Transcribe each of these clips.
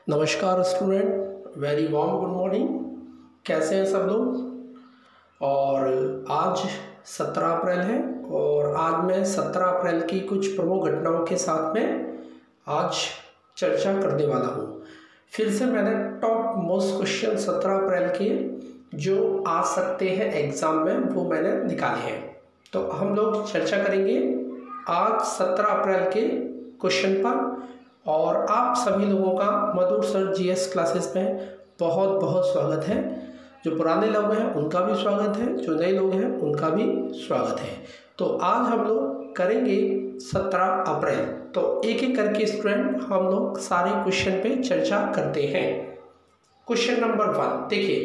नमस्कार student, very warm good morning. कैसे हैं सब लोग। और आज 17 अप्रैल है और आज मैं 17 अप्रैल की कुछ प्रमुख घटनाओं के साथ में आज चर्चा करने वाला हूँ। फिर से मैंने टॉप मोस्ट क्वेश्चन 17 अप्रैल के जो आ सकते हैं एग्ज़ाम में वो मैंने निकाले हैं। तो हम लोग चर्चा करेंगे आज 17 अप्रैल के क्वेश्चन पर। और आप सभी लोगों का मधुर सर जीएस क्लासेस में बहुत बहुत स्वागत है। जो पुराने लोग हैं उनका भी स्वागत है, जो नए लोग हैं उनका भी स्वागत है। तो आज हम लोग करेंगे 17 अप्रैल। तो एक एक करके स्टूडेंट हम लोग सारे क्वेश्चन पे चर्चा करते हैं। क्वेश्चन नंबर 1 देखिए,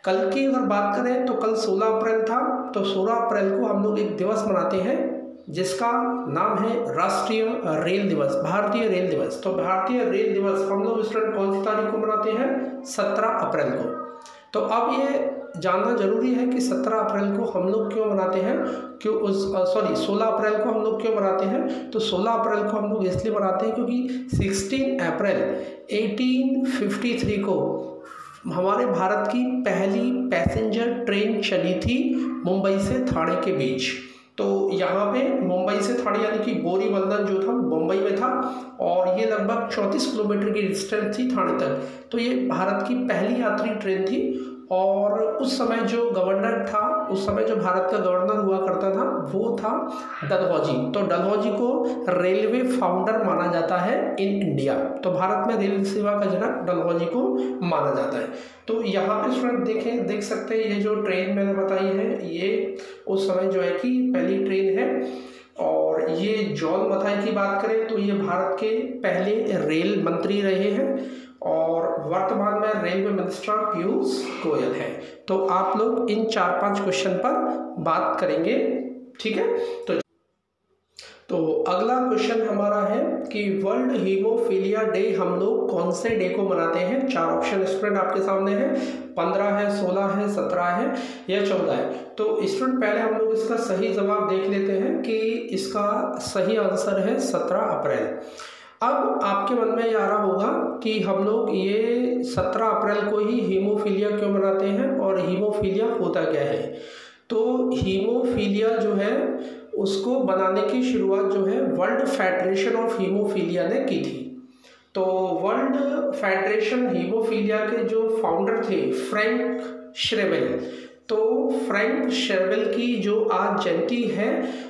कल की अगर बात करें तो कल 16 अप्रैल था। तो 16 अप्रैल को हम लोग एक दिवस मनाते हैं जिसका नाम है राष्ट्रीय रेल दिवस, भारतीय रेल दिवस। तो भारतीय रेल दिवस हम लोग स्टूडेंट कौन सी तारीख को मनाते हैं? 17 अप्रैल को। तो अब ये जानना जरूरी है कि 17 अप्रैल को हम लोग क्यों मनाते हैं, क्यों 16 अप्रैल को हम लोग क्यों मनाते हैं। तो 16 अप्रैल को हम लोग इसलिए मनाते हैं क्योंकि 16 अप्रैल 1853 को हमारे भारत की पहली पैसेंजर ट्रेन चली थी मुंबई से ठाणे के बीच। तो यहाँ पे मुंबई से ठाणे यानी कि बोरीबंदर जो था मुंबई में था और ये लगभग 34 किलोमीटर की डिस्टेंस थी ठाणे तक। तो ये भारत की पहली यात्री ट्रेन थी। और उस समय जो गवर्नर था, उस समय जो भारत का गवर्नर हुआ करता था वो था डलहौजी। तो डलहौजी को रेलवे फाउंडर माना जाता है इन इंडिया। तो भारत में रेल सेवा का जनक डलहौजी को माना जाता है। तो यहाँ पे स्टूडेंट देख सकते हैं, ये जो ट्रेन मैंने बताई है ये उस समय जो है कि पहली ट्रेन है। और ये जॉन मथाई की बात करें तो ये भारत के पहले रेल मंत्री रहे हैं और वर्तमान में रेलवे मिनिस्टर पीयूष गोयल है। तो आप लोग इन 4-5 क्वेश्चन पर बात करेंगे, ठीक है। तो अगला क्वेश्चन हमारा है कि वर्ल्ड हीमोफीलिया डे हम लोग कौन से डे को मनाते हैं। 4 ऑप्शन स्टूडेंट आपके सामने है, 15 है, 16 है, 17 है या 14 है। तो स्टूडेंट पहले हम लोग इसका सही जवाब देख लेते हैं कि इसका सही आंसर है 17 अप्रैल। अब आपके मन में ये आ रहा होगा कि हम लोग ये 17 अप्रैल को ही हीमोफीलिया क्यों मनाते हैं और हीमोफीलिया होता क्या है। तो हीमोफीलिया जो है उसको बनाने की शुरुआत जो है वर्ल्ड फेडरेशन ऑफ हीमोफीलिया ने की थी। तो वर्ल्ड फेडरेशन हीमोफीलिया के जो फाउंडर थे फ्रैंक श्रेबेल। तो फ्रैंक श्रेबेल की जो आज जयंती है,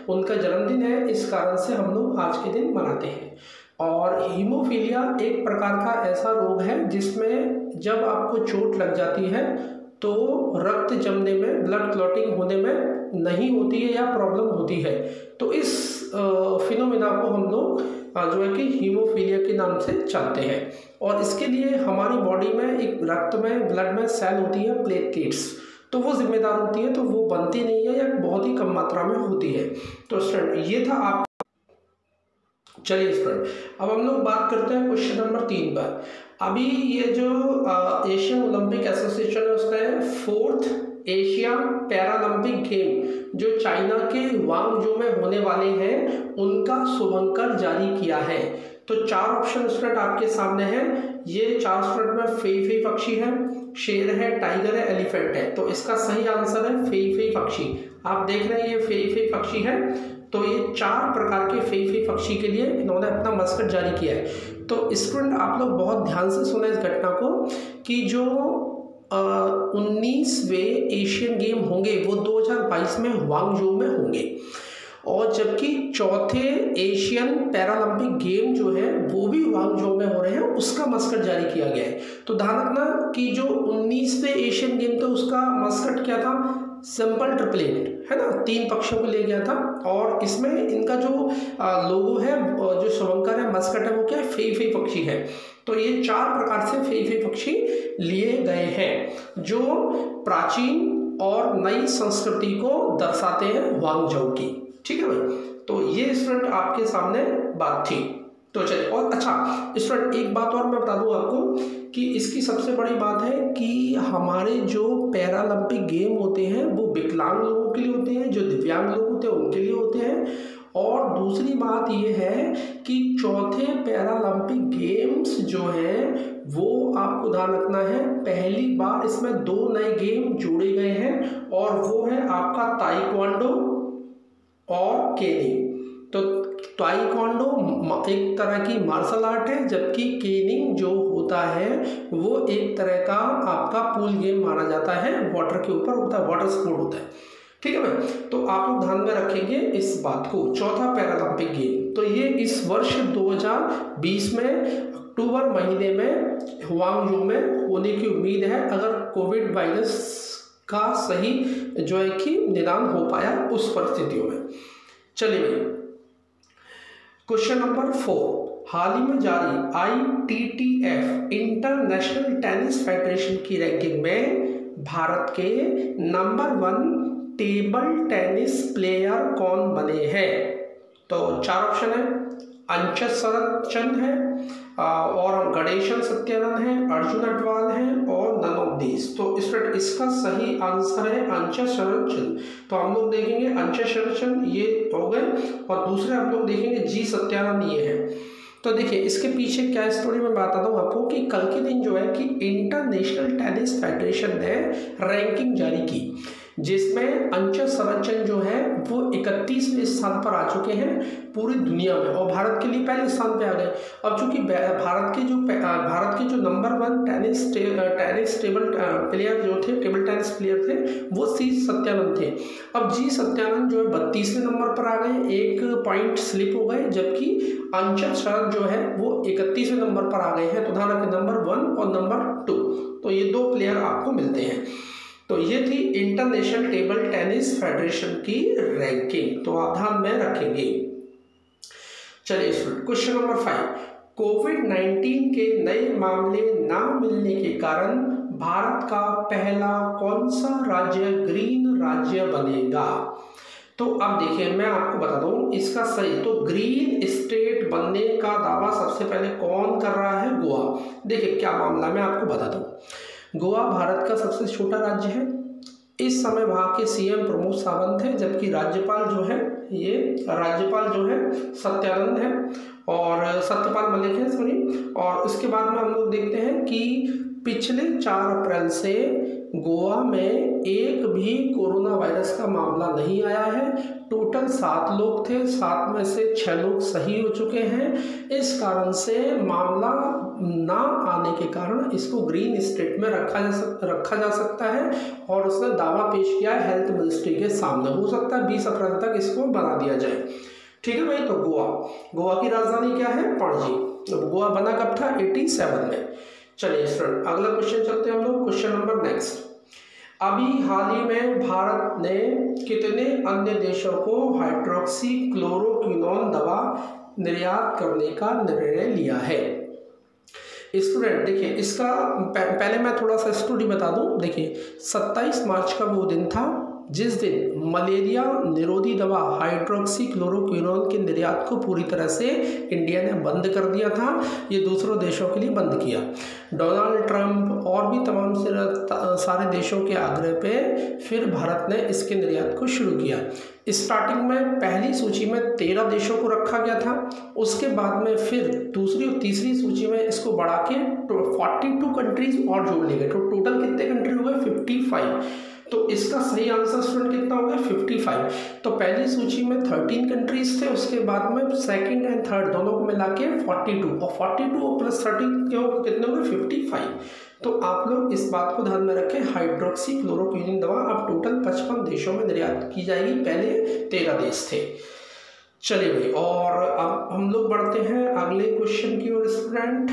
उनका जन्मदिन है, इस कारण से हम लोग आज के दिन मनाते हैं। और हीमोफीलिया एक प्रकार का ऐसा रोग है जिसमें जब आपको चोट लग जाती है तो रक्त जमने में, ब्लड क्लॉटिंग होने में नहीं होती है या प्रॉब्लम होती है। तो इस फिनोमिना को हम लोग जो है कि हीमोफीलिया के नाम से जानते हैं। और इसके लिए हमारी बॉडी में एक रक्त में, ब्लड में सेल होती है प्लेटलेट्स, तो वो जिम्मेदार होती है। तो वो बनती नहीं है या बहुत ही कम मात्रा में होती है। तो स्टूडेंट ये था आप। चलिए स्टूडेंट अब हम लोग बात करते हैं क्वेश्चन नंबर 3 पर। अभी ये जो एशियन ओलंपिक एसोसिएशन है उसने 4th एशिया पैरालंपिक गेम जो चाइना के ग्वांगझू में होने वाले हैं उनका शुभंकर जारी किया है। तो 4 ऑप्शन स्टूडेंट आपके सामने हैं। ये 4 स्टूडेंट में फेई पक्षी है, शेर है, टाइगर है, एलिफेंट है। तो इसका सही आंसर है फेई पक्षी। आप देख रहे हैं ये फेई पक्षी है। तो ये 4 प्रकार के फेई पक्षी के लिए इन्होंने अपना मस्कट जारी किया है। तो स्टूडेंट आप लोग बहुत ध्यान से सुने इस घटना को कि जो 19वें एशियन गेम होंगे वो 2022 में ग्वांगझू में होंगे। और जबकि 4थे एशियन पैरालंपिक गेम जो है वो भी ग्वांगझू में हो रहे हैं, उसका मस्कट जारी किया गया है। तो ध्यान रखना कि जो 19वें एशियन गेम था उसका मस्कट क्या था? सिंपल ट्रिपलेट है ना, 3 पक्षियों को ले गया था। और इसमें इनका जो लोगो है, जो शुभंकर है, मस्कट है, वो क्या है? फेई पक्षी है। तो ये 4 प्रकार से फेई पक्षी लिए गए हैं जो प्राचीन और नई संस्कृति को दर्शाते हैं ग्वांगझू की, ठीक है भाई। तो ये स्टूडेंट आपके सामने बात थी। तो चलिए, और अच्छा स्टूडेंट एक बात और मैं बता दूं आपको कि इसकी सबसे बड़ी बात है कि हमारे जो पैरालंपिक गेम होते हैं वो विकलांग लोगों के लिए होते हैं, जो दिव्यांग लोग होते हैं उनके लिए होते हैं। और दूसरी बात ये है कि चौथे पैरालंपिक गेम्स जो हैं वो आपको ध्यान रखना है, पहली बार इसमें 2 नए गेम जोड़े गए हैं और वो है आपका ताइक्वांडो और केनिंग। तो ताइक्वांडो एक तरह की मार्शल आर्ट है, जबकि केनिंग जो होता है वो एक तरह का आपका पूल गेम माना जाता है, वाटर के ऊपर होता है, वाटर स्पोर्ट होता है। ठीक है भाई, तो आप लोग ध्यान में रखेंगे इस बात को। चौथा पैरालंपिक गेम, तो ये इस वर्ष 2020 में अक्टूबर महीने में हुआंगजो में होने की उम्मीद है, अगर कोविड वायरस का सही जो है कि निदान हो पाया उस परिस्थितियों में। चलिए भाई, क्वेश्चन नंबर 4, हाल ही में जारी ITTF इंटरनेशनल टेनिस फेडरेशन की रैंकिंग में भारत के नंबर 1 टेबल टेनिस प्लेयर कौन बने हैं? तो 4 ऑप्शन है, अंचल शरतचंद है और गणेशन सत्यानंद है, अर्जुन अडवाल है और नन ऑफ दीज। तो इसका सही आंसर है अंचल शरतचंद। तो हम लोग देखेंगे अंचल शरतचंद ये हो गए और दूसरे हम लोग देखेंगे जी सत्यानंद ये है। तो देखिए इसके पीछे क्या स्टोरी मैं बताता हूँ आपको कि कल के दिन जो है कि इंटरनेशनल टेनिस फेडरेशन ने रैंकिंग जारी की, जिसमें अंचल शरतचंद जो है वो 31वें स्थान पर आ चुके हैं पूरी दुनिया में और भारत के लिए पहले स्थान पे आ गए। अब चूंकि भारत के जो नंबर 1 टेनिस टेबल प्लेयर जो थे, टेबल टेनिस प्लेयर थे, वो सी सत्यानंद थे। अब जी सत्यानंद जो है 32वें नंबर पर आ गए, 1 पॉइंट स्लिप हो गए, जबकि अंचल शरत जो है वो 31वें नंबर पर आ गए हैं। तो ध्यान रखें नंबर 1 और नंबर 2, तो ये 2 प्लेयर आपको मिलते हैं। तो ये थी इंटरनेशनल टेबल टेनिस फेडरेशन की रैंकिंग, तो आप ध्यान में रखेंगे। चलिए क्वेश्चन नंबर 5, कोविड-19 के नए मामले ना मिलने के कारण भारत का पहला कौन सा राज्य ग्रीन राज्य बनेगा? तो अब देखिए मैं आपको बता दूं इसका सही, तो ग्रीन स्टेट बनने का दावा सबसे पहले कौन कर रहा है? गोवा। देखिए क्या मामला मैं आपको बता दूं, गोवा भारत का सबसे छोटा राज्य है। इस समय वहाँ के CM प्रमोद सावंत है, जबकि राज्यपाल जो है सत्यानंद है और सत्यपाल मलिक है सॉरी। और उसके बाद में हम लोग देखते हैं कि पिछले 4 अप्रैल से गोवा में एक भी कोरोना वायरस का मामला नहीं आया है। टोटल 7 लोग थे, 7 में से 6 लोग सही हो चुके हैं। इस कारण से मामला ना आने के कारण इसको ग्रीन स्टेट में रखा जा सकता है और उसने दावा पेश किया है हेल्थ मिनिस्ट्री के सामने। हो सकता है 20 अप्रैल तक इसको बना दिया जाए। ठीक है भाई, तो गोवा की राजधानी क्या है? पणजी। तो गोवा बना कब था? 87 में। चलिए स्टूडेंट अगला क्वेश्चन चलते हैं हम लोग, क्वेश्चन नंबर नेक्स्ट। अभी हाल ही में भारत ने कितने अन्य देशों को हाइड्रोक्सी क्लोरोक्विनोन दवा निर्यात करने का निर्णय लिया है? स्टूडेंट देखिए इसका पहले मैं थोड़ा सा स्टोरी बता दूं। देखिए 27 मार्च का वो दिन था जिस दिन मलेरिया निरोधी दवा हाइड्रोक्सी क्लोरोक्विनोन के निर्यात को पूरी तरह से इंडिया ने बंद कर दिया था। ये दूसरों देशों के लिए बंद किया। डोनाल्ड ट्रंप और भी तमाम सारे देशों के आग्रह पे फिर भारत ने इसके निर्यात को शुरू किया। स्टार्टिंग में पहली सूची में 13 देशों को रखा गया था, उसके बाद में फिर दूसरी और तीसरी सूची में इसको बढ़ा के 42 कंट्रीज और जोड़ लिए गए। तो टोटल कितने कंट्री हो गए? 55। तो इसका सही आंसर स्टूडेंट कितना हो गया? 55। तो पहली सूची में 13 कंट्रीज थे, उसके बाद में सेकंड एंड थर्ड दोनों को मिला के 42 और 42 प्लस 30 कितने हो गए? 55। तो आप लोग इस बात को ध्यान में रखें, हाइड्रोक्सी क्लोरोक्विनोन दवा अब टोटल 55 देशों में निर्यात की जाएगी, पहले 13 देश थे। चलिए भाई, और अब हम लोग बढ़ते हैं अगले क्वेश्चन की ओर स्टूडेंट।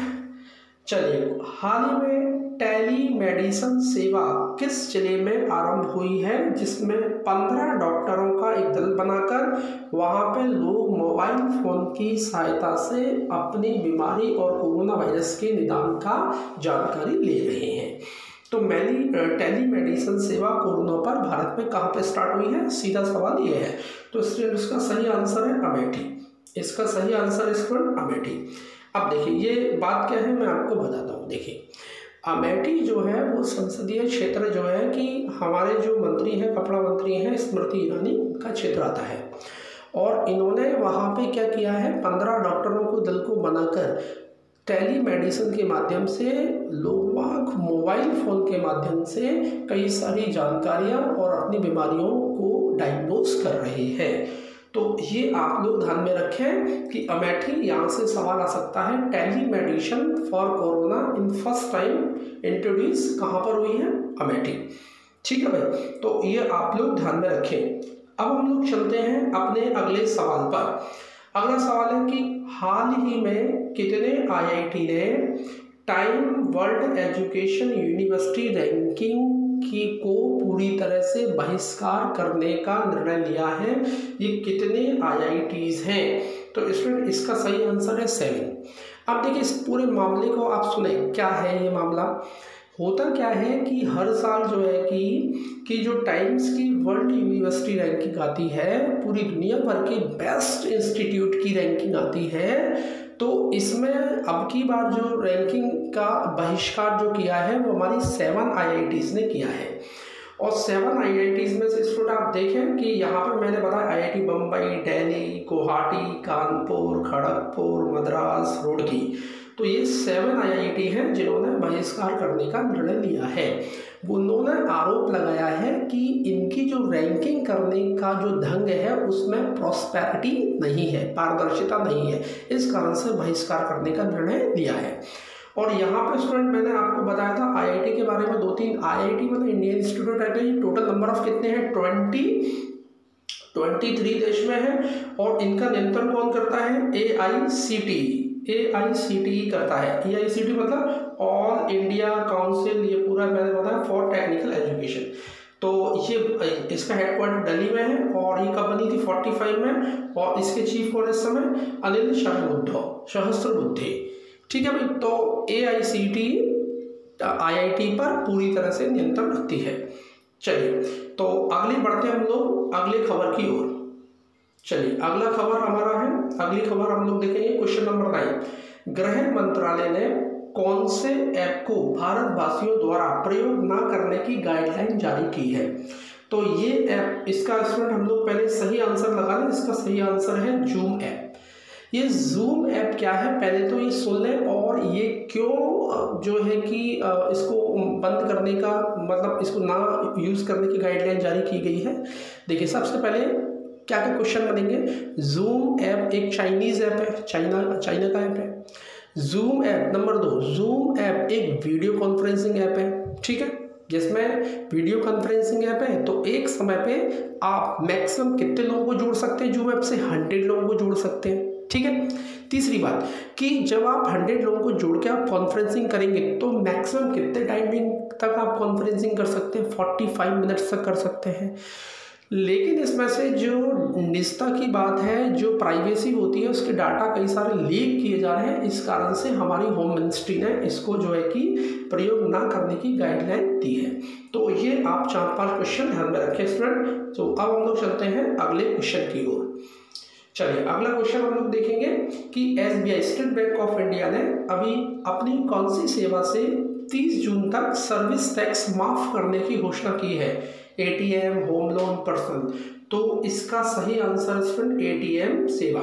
चलिए, हाल ही में टेलीमेडिसिन सेवा किस जिले में आरंभ हुई है, जिसमें 15 डॉक्टरों का एक दल बनाकर वहां पे लोग मोबाइल फोन की सहायता से अपनी बीमारी और कोरोना वायरस के निदान का जानकारी ले रहे हैं। तो टेलीमेडिसिन सेवा कोरोना पर भारत में कहाँ पे स्टार्ट हुई है? सीधा सवाल ये है। तो इसका सही आंसर है अमेठी। इसका सही आंसर है स्टूडेंट अमेठी। अब देखिए ये बात क्या है मैं आपको बताता हूँ। देखिए अमेठी जो है वो संसदीय क्षेत्र जो है कि हमारे जो मंत्री हैं, कपड़ा मंत्री हैं स्मृति ईरानी, उनका क्षेत्र आता है। और इन्होंने वहाँ पे क्या किया है, 15 डॉक्टरों को दल को बनाकर टेली मेडिसिन के माध्यम से लोग मोबाइल फ़ोन के माध्यम से कई सारी जानकारियाँ और अपनी बीमारियों को डायग्नोस कर रहे हैं। तो ये आप लोग ध्यान में रखें कि अमेठी, यहाँ से सवाल आ सकता है, telemedicine for corona in first time introduce कहाँ पर हुई है? अमेठी। ठीक है भाई, तो ये आप लोग ध्यान में रखें। अब हम लोग चलते हैं अपने अगले सवाल पर। अगला सवाल है कि हाल ही में कितने IIT ने time world education university ranking को पूरी तरह से बहिष्कार करने का निर्णय लिया है? ये कितने IITs हैं? तो इसमें इसका सही आंसर है 7। अब देखिए, इस पूरे मामले को आप सुने, क्या है ये मामला। होता क्या है कि हर साल जो है कि जो टाइम्स की वर्ल्ड यूनिवर्सिटी रैंकिंग आती है, पूरी दुनिया भर के बेस्ट इंस्टीट्यूट की रैंकिंग आती है, तो इसमें अब की बार जो रैंकिंग का बहिष्कार जो किया है वो हमारी 7 IITs ने किया है। और 7 IITs में से स्टूडेंट आप देखें कि यहाँ पर मैंने बताया IIT बम्बई, दिल्ली, गुवाहाटी, कानपुर, खड़गपुर, मद्रास, रुड़की, तो ये 7 IIT हैं जिन्होंने बहिष्कार करने का निर्णय लिया है। उन्होंने आरोप लगाया है कि इनकी जो रैंकिंग करने का जो ढंग है उसमें प्रॉस्पेरिटी नहीं है, पारदर्शिता नहीं है, इस कारण से बहिष्कार करने का निर्णय लिया है। और यहाँ पे स्टूडेंट मैंने आपको बताया था IIT के बारे में, 2-3 IIT मतलब इंडियन इंस्टीट्यूट है, टोटल नंबर ऑफ कितने हैं? 23 देश में है। और इनका नियंत्रण कौन करता है? AICTE करता है। AICTE मतलब ऑल इंडिया काउंसिल, ये पूरा मैंने बताया फॉर टेक्निकल एजुकेशन। तो ये इसका हेडक्वार्टर दिल्ली में है और ये कब बनी थी? 45 में। और इसके चीफ कौन इस समय? अनिल सहस्त्रबुद्धे। ठीक है भाई, तो AICTE IIT पर पूरी तरह से नियंत्रण रखती है। चलिए, तो अगली बढ़ते हैं हम लोग अगले खबर की ओर। चलिए, अगला खबर हमारा है, अगली खबर हम लोग देखेंगे क्वेश्चन नंबर 9। गृह मंत्रालय ने कौन से ऐप को भारतवासियों द्वारा प्रयोग ना करने की गाइडलाइन जारी की है? तो ये ऐप, इसका स्टूडेंट हम लोग पहले सही आंसर लगा लें। इसका सही आंसर है जूम ऐप। ये जूम ऐप क्या है पहले तो ये सुन लें, और ये क्यों जो है कि इसको बंद करने का मतलब इसको ना यूज़ करने की गाइडलाइन जारी की गई है। देखिए, सबसे पहले क्या क्या क्वेश्चन बनेंगे। जूम ऐप एक चाइनीज़ ऐप है, चाइना का ऐप है। Zoom app number 2, zoom app एक वीडियो कॉन्फ्रेंसिंग ऐप है। ठीक है, जिसमें वीडियो कॉन्फ्रेंसिंग ऐप है तो एक समय पे आप मैक्सिमम कितने लोगों को जोड़ सकते हैं? जूम ऐप से 100 लोगों को जोड़ सकते हैं। ठीक है, तीसरी बात कि जब आप 100 लोगों को जोड़ के आप कॉन्फ्रेंसिंग करेंगे तो मैक्सिमम कितने टाइमिंग तक आप कॉन्फ्रेंसिंग कर सकते हैं? 45 मिनट्स तक कर सकते हैं। लेकिन इसमें से जो निजता की बात है, जो प्राइवेसी होती है, उसके डाटा कई सारे लीक किए जा रहे हैं। इस कारण से हमारी होम मिनिस्ट्री ने इसको जो है कि प्रयोग ना करने की गाइडलाइन दी है। तो ये आप 4-5 क्वेश्चन ध्यान में रखें स्टूडेंट। तो अब हम लोग चलते हैं अगले क्वेश्चन की ओर। चलिए, अगला क्वेश्चन हम लोग देखेंगे कि SBI state bank of India ने अभी अपनी कौन सी सेवा से 30 जून तक सर्विस टैक्स माफ करने की घोषणा की है? ATM, home loan, personal. तो इसका सही आंसर स्टूडेंट ATM सेवा।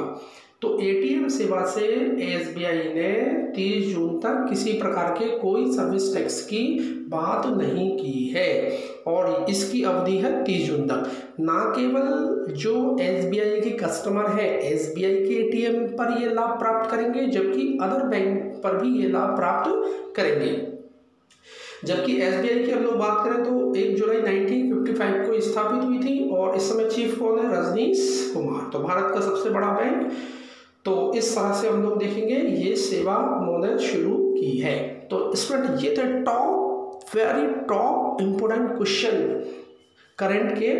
तो ATM सेवा से SBI ने 30 जून तक किसी प्रकार के कोई सर्विस टैक्स की बात नहीं की है और इसकी अवधि है 30 जून तक। ना केवल जो SBI के कस्टमर है SBI के ATM पर ये लाभ प्राप्त करेंगे, जबकि अदर बैंक पर भी ये लाभ प्राप्त करेंगे। जबकि SBI की हम लोग बात करें तो 1 जुलाई 1955 को स्थापित हुई थी और इस समय चीफ कौन है? रजनीश कुमार। तो भारत का सबसे बड़ा बैंक। तो इस तरह से हम लोग देखेंगे ये सेवा उन्होंने शुरू की है। तो स्टूडेंट ये थे very top important question current के।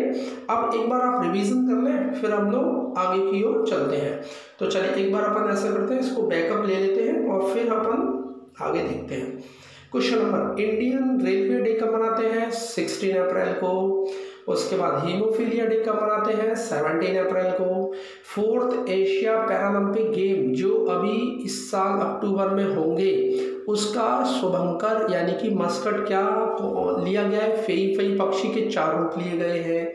अब एक बार आप रिवीजन कर लें, फिर हम लोग आगे की ओर चलते हैं। तो चलिए, एक बार अपन ऐसा करते हैं, इसको बैकअप ले लेते हैं और फिर अपन आगे देखते हैं। Question number, Indian railway day कब मनाते हैं? 16 अप्रैल को। उसके बाद हीमोफीलिया डे कब मनाते हैं? 17 अप्रैल को। 4th एशिया पैरालंपिक गेम जो अभी इस साल अक्टूबर में होंगे, उसका शुभंकर यानी कि मस्कट क्या लिया गया है? फेई पक्षी के 4 रूप लिए गए हैं।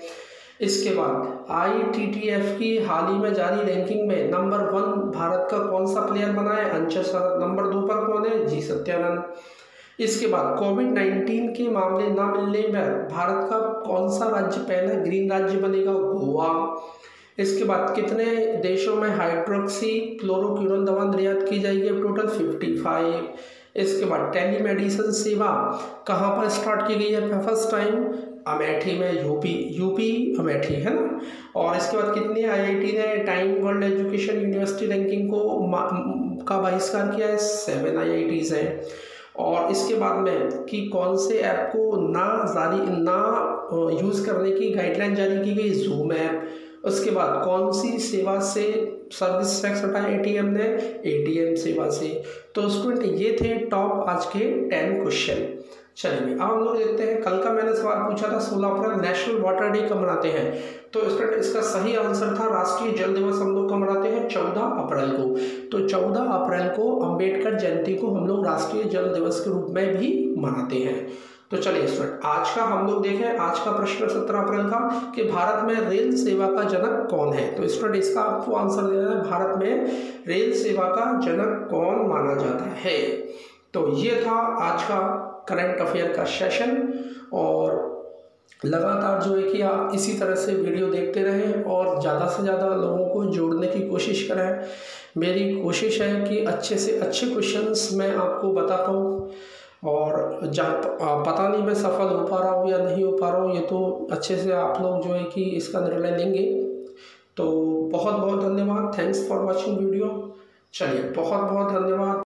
इसके बाद ITTF की हाल ही में जारी रैंकिंग में नंबर 1 भारत का कौन सा प्लेयर बना है? अंशज शरद। नंबर 2 पर कौन है? जी सत्यानंद। इसके बाद कोविड-19 के मामले न मिलने में भारत का कौन सा राज्य पहला ग्रीन राज्य बनेगा? गोवा। इसके बाद कितने देशों में हाइड्रोक्सी क्लोरोक्विनोन दवा निर्यात की जाएगी? टोटल 55। इसके बाद टेलीमेडिसिन सेवा कहाँ पर स्टार्ट की गई है फर्स्ट टाइम? अमेठी में, यूपी अमेठी, है ना। और इसके बाद कितने IIT ने time world education university ranking का बहिष्कार किया है? 7 IITs हैं। और इसके बाद में कि कौन से ऐप को ना यूज़ करने की गाइडलाइन जारी की गई? Zoom app. उसके बाद कौन सी सेवा से सर्विस टैक्स हटाया ATM ने? ATM सेवा से। तो स्टूडेंट ये थे टॉप आज के 10 क्वेश्चन। चलिए अब हम लोग देखते हैं, कल का मैंने सवाल पूछा था 16 अप्रैल नेशनल वाटर डे कब मनाते हैं? तो स्टूडेंट इसका सही आंसर था राष्ट्रीय जल दिवस हम लोग कब मनाते हैं? 14 अप्रैल को। तो 14 अप्रैल को अंबेडकर जयंती को हम लोग राष्ट्रीय जल दिवस के रूप में भी मनाते हैं। तो चलिए स्टूडेंट आज का हम लोग देखें, आज का प्रश्न 17 अप्रैल का कि भारत में रेल सेवा का जनक कौन है? तो स्टूडेंट इसका आपको आंसर देना है, भारत में रेल सेवा का जनक कौन माना जाता है? तो ये था आज का करंट अफेयर का सेशन। और लगातार जो है कि आप इसी तरह से वीडियो देखते रहें और ज़्यादा से ज़्यादा लोगों को जोड़ने की कोशिश करें। मेरी कोशिश है कि अच्छे से अच्छे क्वेश्चंस मैं आपको बताता हूँ, और जहाँ पता नहीं मैं सफल हो पा रहा हूँ या नहीं हो पा रहा हूँ, ये तो अच्छे से आप लोग जो है कि इसका निर्णय लेंगे। तो बहुत बहुत धन्यवाद, थैंक्स फॉर वॉचिंग वीडियो। चलिए बहुत बहुत धन्यवाद।